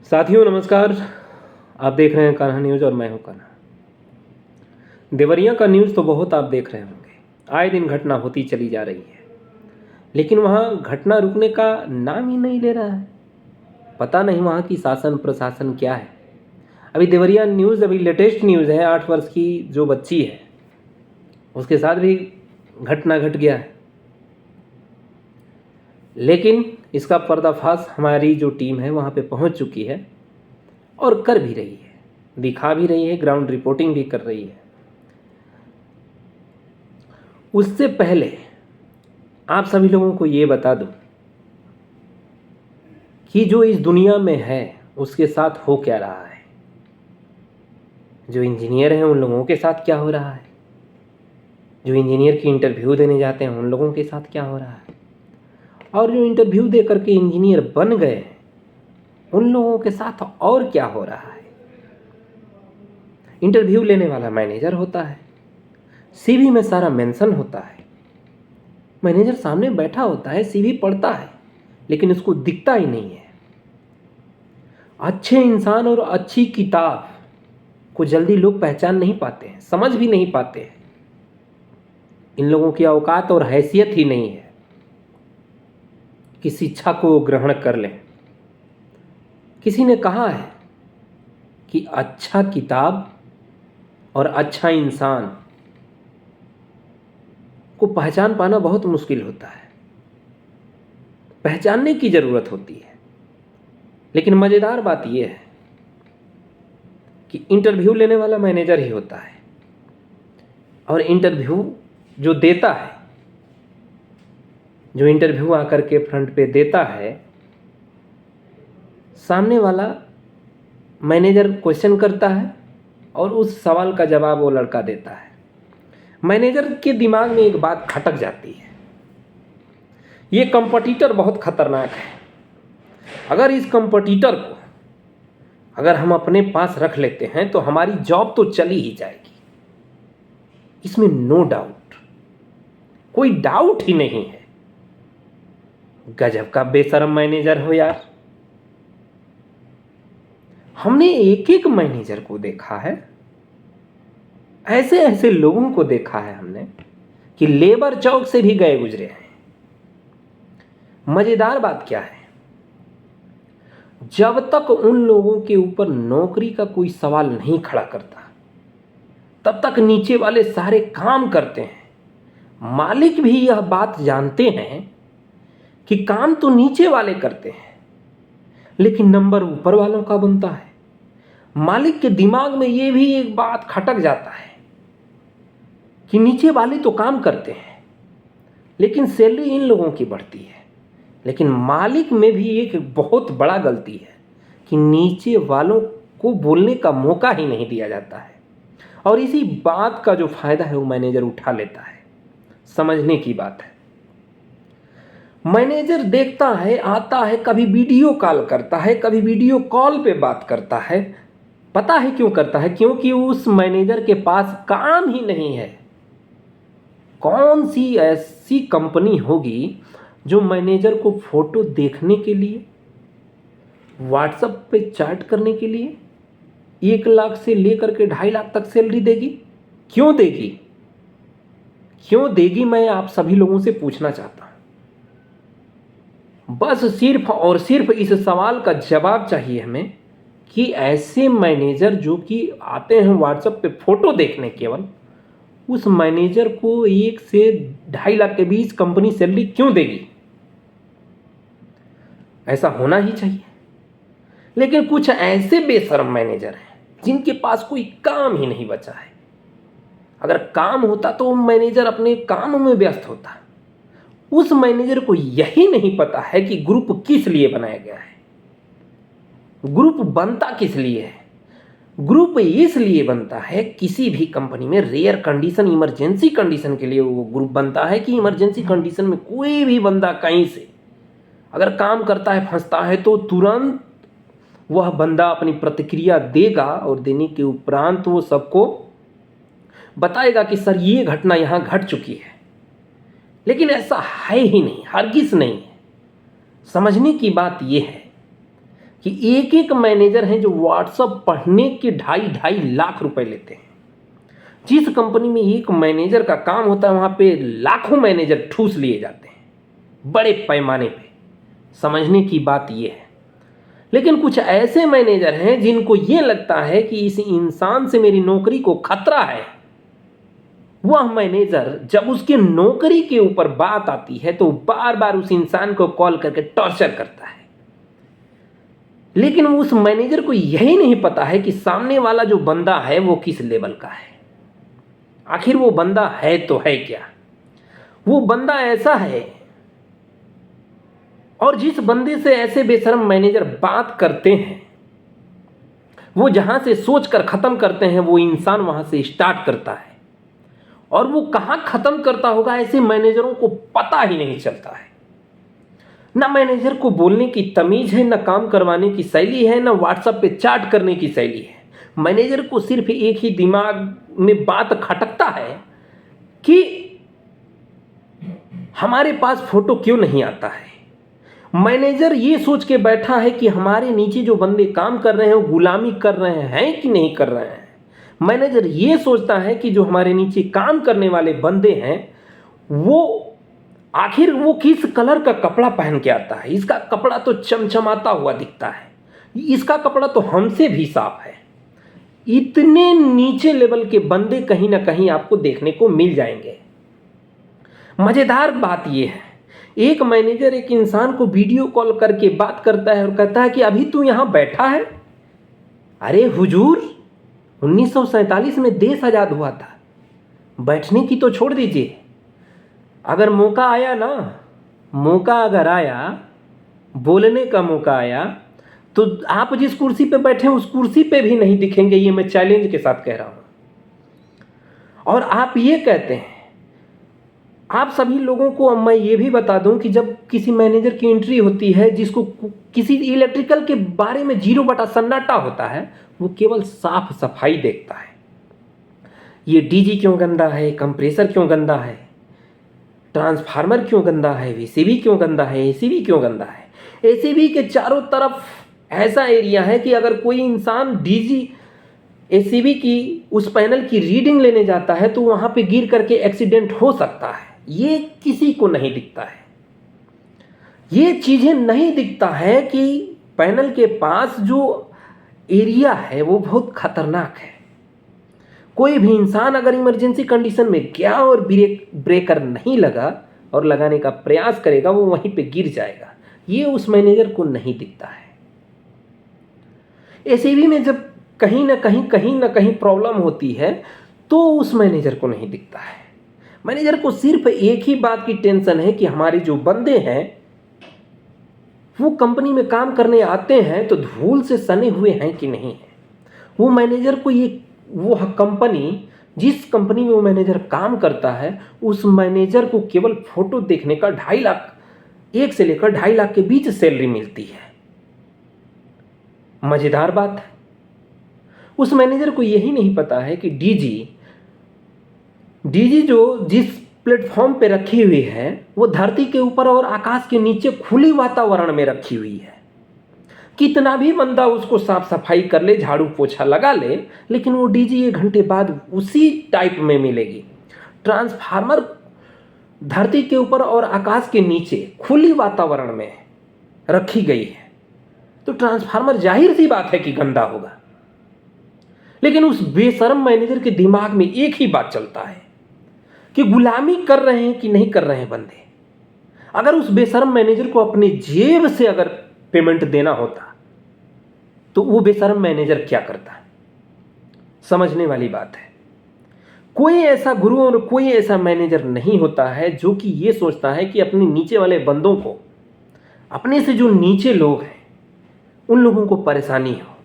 साथियों नमस्कार। आप देख रहे हैं कान्हा न्यूज़ और मैं हूं कान्हा। देवरिया का न्यूज़ तो बहुत आप देख रहे होंगे, आए दिन घटना होती चली जा रही है, लेकिन वहाँ घटना रुकने का नाम ही नहीं ले रहा है। पता नहीं वहाँ की शासन प्रशासन क्या है। अभी देवरिया न्यूज़ अभी लेटेस्ट न्यूज़ है, 8 वर्ष की जो बच्ची है उसके साथ भी घटना घट गया है, लेकिन इसका पर्दाफाश हमारी जो टीम है वहाँ पे पहुँच चुकी है और कर भी रही है, दिखा भी रही है, ग्राउंड रिपोर्टिंग भी कर रही है। उससे पहले आप सभी लोगों को ये बता दूं कि जो इस दुनिया में है उसके साथ हो क्या रहा है। जो इंजीनियर हैं उन लोगों के साथ क्या हो रहा है, जो इंजीनियर की इंटरव्यू देने जाते हैं उन लोगों के साथ क्या हो रहा है, और जो इंटरव्यू दे करके इंजीनियर बन गए उन लोगों के साथ और क्या हो रहा है। इंटरव्यू लेने वाला मैनेजर होता है, सीवी में सारा मेंशन होता है, मैनेजर सामने बैठा होता है, सीवी पढ़ता है, लेकिन उसको दिखता ही नहीं है। अच्छे इंसान और अच्छी किताब को जल्दी लोग पहचान नहीं पाते हैं, समझ भी नहीं पाते हैं। इन लोगों की औकात और हैसियत ही नहीं है कि शिक्षा को ग्रहण कर लें। किसी ने कहा है कि अच्छा किताब और अच्छा इंसान को पहचान पाना बहुत मुश्किल होता है, पहचानने की ज़रूरत होती है। लेकिन मज़ेदार बात यह है कि इंटरव्यू लेने वाला मैनेजर ही होता है, और इंटरव्यू जो देता है, जो इंटरव्यू आकर के फ्रंट पे देता है, सामने वाला मैनेजर क्वेश्चन करता है और उस सवाल का जवाब वो लड़का देता है। मैनेजर के दिमाग में एक बात खटक जाती है, ये कंपटीटर बहुत खतरनाक है। अगर इस कंपटीटर को अगर हम अपने पास रख लेते हैं तो हमारी जॉब तो चली ही जाएगी, इसमें नो डाउट, कोई डाउट ही नहीं है। गजब का बेशरम मैनेजर हो यार। हमने एक एक मैनेजर को देखा है, ऐसे ऐसे लोगों को देखा है हमने कि लेबर चौक से भी गए गुजरे हैं। मजेदार बात क्या है, जब तक उन लोगों के ऊपर नौकरी का कोई सवाल नहीं खड़ा करता तब तक नीचे वाले सारे काम करते हैं। मालिक भी यह बात जानते हैं कि काम तो नीचे वाले करते हैं, लेकिन नंबर ऊपर वालों का बनता है। मालिक के दिमाग में यह भी एक बात खटक जाता है कि नीचे वाले तो काम करते हैं लेकिन सैलरी इन लोगों की बढ़ती है। लेकिन मालिक में भी एक बहुत बड़ा गलती है कि नीचे वालों को बोलने का मौका ही नहीं दिया जाता है, और इसी बात का जो फायदा है वो मैनेजर उठा लेता है। समझने की बात है। मैनेजर देखता है, आता है, कभी वीडियो कॉल करता है, कभी वीडियो कॉल पे बात करता है। पता है क्यों करता है? क्योंकि उस मैनेजर के पास काम ही नहीं है। कौन सी ऐसी कंपनी होगी जो मैनेजर को फोटो देखने के लिए, व्हाट्सएप पे चैट करने के लिए 1 लाख से लेकर के 2.5 लाख तक सैलरी देगी? क्यों देगी? क्यों देगी, मैं आप सभी लोगों से पूछना चाहता हूं। बस सिर्फ और सिर्फ इस सवाल का जवाब चाहिए हमें कि ऐसे मैनेजर जो कि आते हैं व्हाट्सएप पे फोटो देखने, केवल उस मैनेजर को 1 से 2.5 लाख के बीच कंपनी सैलरी क्यों देगी? ऐसा होना ही चाहिए। लेकिन कुछ ऐसे बेशर्म मैनेजर हैं जिनके पास कोई काम ही नहीं बचा है। अगर काम होता तो मैनेजर अपने काम में व्यस्त होता। उस मैनेजर को यही नहीं पता है कि ग्रुप किस लिए बनाया गया है, ग्रुप बनता किस लिए है। ग्रुप इसलिए बनता है, किसी भी कंपनी में रेयर कंडीशन, इमरजेंसी कंडीशन के लिए वो ग्रुप बनता है कि इमरजेंसी कंडीशन में कोई भी बंदा कहीं से अगर काम करता है, फंसता है, तो तुरंत वह बंदा अपनी प्रतिक्रिया देगा और देने के उपरांत वो सबको बताएगा कि सर ये घटना यहाँ घट चुकी है। लेकिन ऐसा है ही नहीं, हरगिज़ नहीं है। समझने की बात यह है कि एक एक मैनेजर हैं जो व्हाट्सअप पढ़ने के 2.5 लाख रुपए लेते हैं। जिस कंपनी में एक मैनेजर का काम होता है वहाँ पे लाखों मैनेजर ठूस लिए जाते हैं बड़े पैमाने पे। समझने की बात ये है। लेकिन कुछ ऐसे मैनेजर हैं जिनको ये लगता है कि इस इंसान से मेरी नौकरी को खतरा है। वह मैनेजर जब उसके नौकरी के ऊपर बात आती है तो बार बार उस इंसान को कॉल करके टॉर्चर करता है। लेकिन उस मैनेजर को यही नहीं पता है कि सामने वाला जो बंदा है वो किस लेवल का है। आखिर वो बंदा है तो है क्या? वो बंदा ऐसा है, और जिस बंदे से ऐसे बेशर्म मैनेजर बात करते हैं वो जहां से सोच कर खत्म करते हैं वो इंसान वहां से स्टार्ट करता है, और वो कहां खत्म करता होगा ऐसे मैनेजरों को पता ही नहीं चलता है। ना मैनेजर को बोलने की तमीज है, ना काम करवाने की शैली है, ना व्हाट्सएप पे चैट करने की शैली है। मैनेजर को सिर्फ एक ही दिमाग में बात खटकता है कि हमारे पास फोटो क्यों नहीं आता है। मैनेजर ये सोच के बैठा है कि हमारे नीचे जो बंदे काम कर रहे हैं वो गुलामी कर रहे हैं कि नहीं कर रहे हैं। मैनेजर ये सोचता है कि जो हमारे नीचे काम करने वाले बंदे हैं वो आखिर वो किस कलर का कपड़ा पहन के आता है। इसका कपड़ा तो चमचमाता हुआ दिखता है, इसका कपड़ा तो हमसे भी साफ है। इतने नीचे लेवल के बंदे कहीं ना कहीं आपको देखने को मिल जाएंगे। मजेदार बात यह है, एक मैनेजर एक इंसान को वीडियो कॉल करके बात करता है और कहता है कि अभी तू यहां बैठा है। अरे हुजूर, 1947 में देश आजाद हुआ था, बैठने की तो छोड़ दीजिए। अगर मौका आया ना, मौका अगर आया, बोलने का मौका आया तो आप जिस कुर्सी पे बैठे हैं उस कुर्सी पे भी नहीं दिखेंगे। ये मैं चैलेंज के साथ कह रहा हूं। और आप ये कहते हैं, आप सभी लोगों को मैं ये भी बता दूं कि जब किसी मैनेजर की एंट्री होती है जिसको किसी इलेक्ट्रिकल के बारे में 0 सन्नाटा होता है, वो केवल साफ सफाई देखता है। ये डीजी क्यों गंदा है, कंप्रेसर क्यों गंदा है, ट्रांसफार्मर क्यों गंदा है, वीसीबी क्यों गंदा है, एसीबी क्यों गंदा है। एसीबी के चारों तरफ ऐसा एरिया है कि अगर कोई इंसान डीजी एसीबी की उस पैनल की रीडिंग लेने जाता है तो वहां पे गिर करके एक्सीडेंट हो सकता है। ये किसी को नहीं दिखता है। ये चीजें नहीं दिखता है कि पैनल के पास जो एरिया है वो बहुत खतरनाक है। कोई भी इंसान अगर इमरजेंसी कंडीशन में गया और ब्रेकर नहीं लगा और लगाने का प्रयास करेगा वो वहीं पे गिर जाएगा। ये उस मैनेजर को नहीं दिखता है। एसीबी में जब कहीं ना कहीं प्रॉब्लम होती है तो उस मैनेजर को नहीं दिखता है। मैनेजर को सिर्फ एक ही बात की टेंशन है कि हमारे जो बंदे हैं वो कंपनी में काम करने आते हैं तो धूल से सने हुए हैं कि नहीं है। वो मैनेजर को वो कंपनी, जिस कंपनी में वो मैनेजर काम करता है, उस मैनेजर को केवल फोटो देखने का 2.5 लाख, 1 से लेकर 2.5 लाख के बीच सैलरी मिलती है। मजेदार बात है, उस मैनेजर को यही नहीं पता है कि डीजी जो जिस प्लेटफॉर्म पे रखी हुई है वो धरती के ऊपर और आकाश के नीचे खुली वातावरण में रखी हुई है। कितना भी बंदा उसको साफ सफाई कर ले, झाड़ू पोछा लगा ले, लेकिन वो डीजी 1 घंटे बाद उसी टाइप में मिलेगी। ट्रांसफार्मर धरती के ऊपर और आकाश के नीचे खुली वातावरण में रखी गई है तो ट्रांसफार्मर जाहिर सी बात है कि गंदा होगा। लेकिन उस बेशर्म मैनेजर के दिमाग में एक ही बात चलता है कि गुलामी कर रहे हैं कि नहीं कर रहे हैं बंदे। अगर उस बेशर्म मैनेजर को अपने जेब से अगर पेमेंट देना होता तो वो बेशर्म मैनेजर क्या करता? समझने वाली बात है। कोई ऐसा गुरु और कोई ऐसा मैनेजर नहीं होता है जो कि ये सोचता है कि अपने नीचे वाले बंदों को, अपने से जो नीचे लोग हैं उन लोगों को परेशानी हो।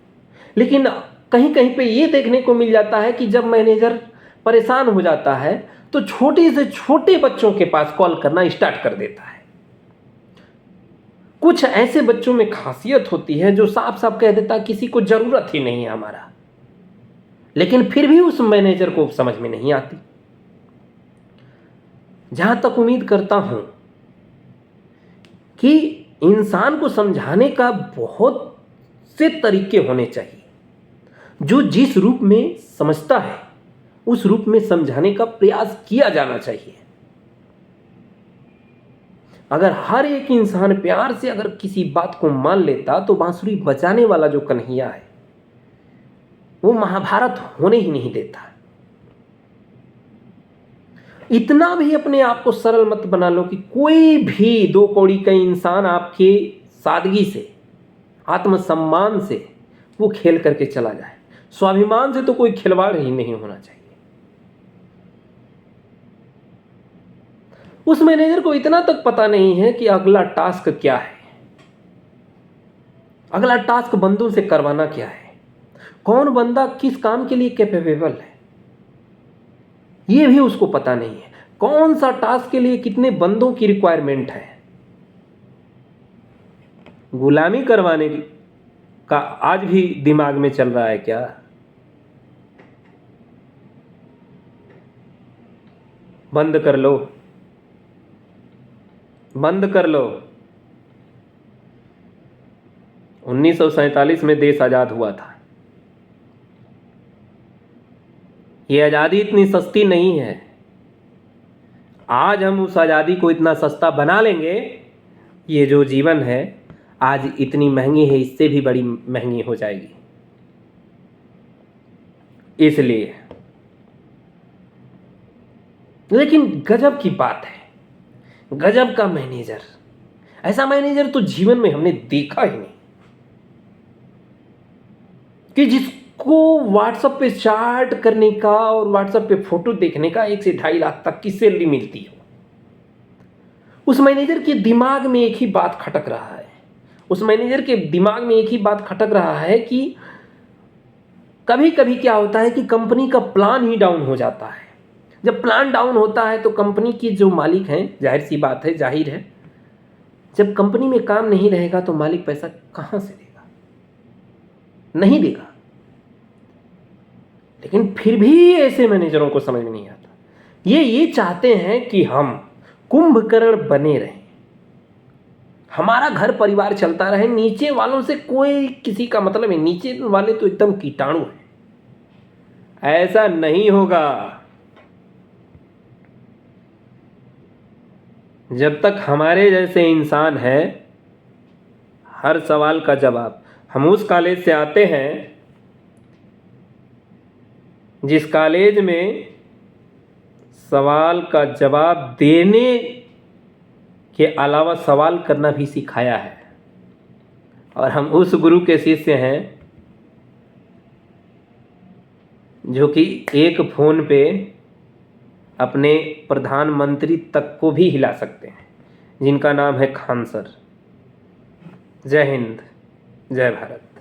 लेकिन कहीं कहीं पे ये देखने को मिल जाता है कि जब मैनेजर परेशान हो जाता है तो छोटे से छोटे बच्चों के पास कॉल करना स्टार्ट कर देता है। कुछ ऐसे बच्चों में खासियत होती है जो साफ साफ कह देता है किसी को जरूरत ही नहीं है हमारा, लेकिन फिर भी उस मैनेजर को समझ में नहीं आती। जहां तक उम्मीद करता हूं कि इंसान को समझाने का बहुत से तरीके होने चाहिए। जो जिस रूप में समझता है उस रूप में समझाने का प्रयास किया जाना चाहिए। अगर हर एक इंसान प्यार से अगर किसी बात को मान लेता तो बांसुरी बजाने वाला जो कन्हैया है वो महाभारत होने ही नहीं देता। इतना भी अपने आप को सरल मत बना लो कि कोई भी दो कौड़ी का इंसान आपके सादगी से, आत्मसम्मान से वो खेल करके चला जाए। स्वाभिमान से तो कोई खिलवाड़ ही नहीं होना चाहिए। उस मैनेजर को इतना तक पता नहीं है कि अगला टास्क क्या है, अगला टास्क बंदों से करवाना क्या है, कौन बंदा किस काम के लिए कैपेबल है, ये भी उसको पता नहीं है। कौन सा टास्क के लिए कितने बंदों की रिक्वायरमेंट है। गुलामी करवाने का आज भी दिमाग में चल रहा है क्या? बंद कर लो, बंद कर लो। 1947 में देश आजाद हुआ था। ये आज़ादी इतनी सस्ती नहीं है। आज हम उस आज़ादी को इतना सस्ता बना लेंगे, ये जो जीवन है आज इतनी महंगी है, इससे भी बड़ी महंगी हो जाएगी। इसलिए लेकिन गजब की बात है, गजब का मैनेजर, ऐसा मैनेजर तो जीवन में हमने देखा ही नहीं कि जिसको व्हाट्सएप पे चैट करने का और व्हाट्सएप पे फोटो देखने का 1 से 2.5 लाख तक की सैलरी मिलती हो। उस मैनेजर के दिमाग में एक ही बात खटक रहा है, उस मैनेजर के दिमाग में एक ही बात खटक रहा है कि कभी कभी क्या होता है कि कंपनी का प्लान ही डाउन हो जाता है। जब प्लान डाउन होता है तो कंपनी के जो मालिक हैं, जाहिर सी बात है, जाहिर है, जब कंपनी में काम नहीं रहेगा तो मालिक पैसा कहाँ से देगा? नहीं देगा। लेकिन फिर भी ऐसे मैनेजरों को समझ में नहीं आता। ये चाहते हैं कि हम कुंभकर्ण बने रहें, हमारा घर परिवार चलता रहे, नीचे वालों से कोई किसी का मतलब है, नीचे वाले तो एकदम कीटाणु हैं। ऐसा नहीं होगा। जब तक हमारे जैसे इंसान हैं, हर सवाल का जवाब। हम उस कॉलेज से आते हैं जिस कॉलेज में सवाल का जवाब देने के अलावा सवाल करना भी सिखाया है, और हम उस गुरु के शिष्य हैं जो कि एक फोन पे अपने प्रधानमंत्री तक को भी हिला सकते हैं, जिनका नाम है खान सर। जय हिंद, जय भारत।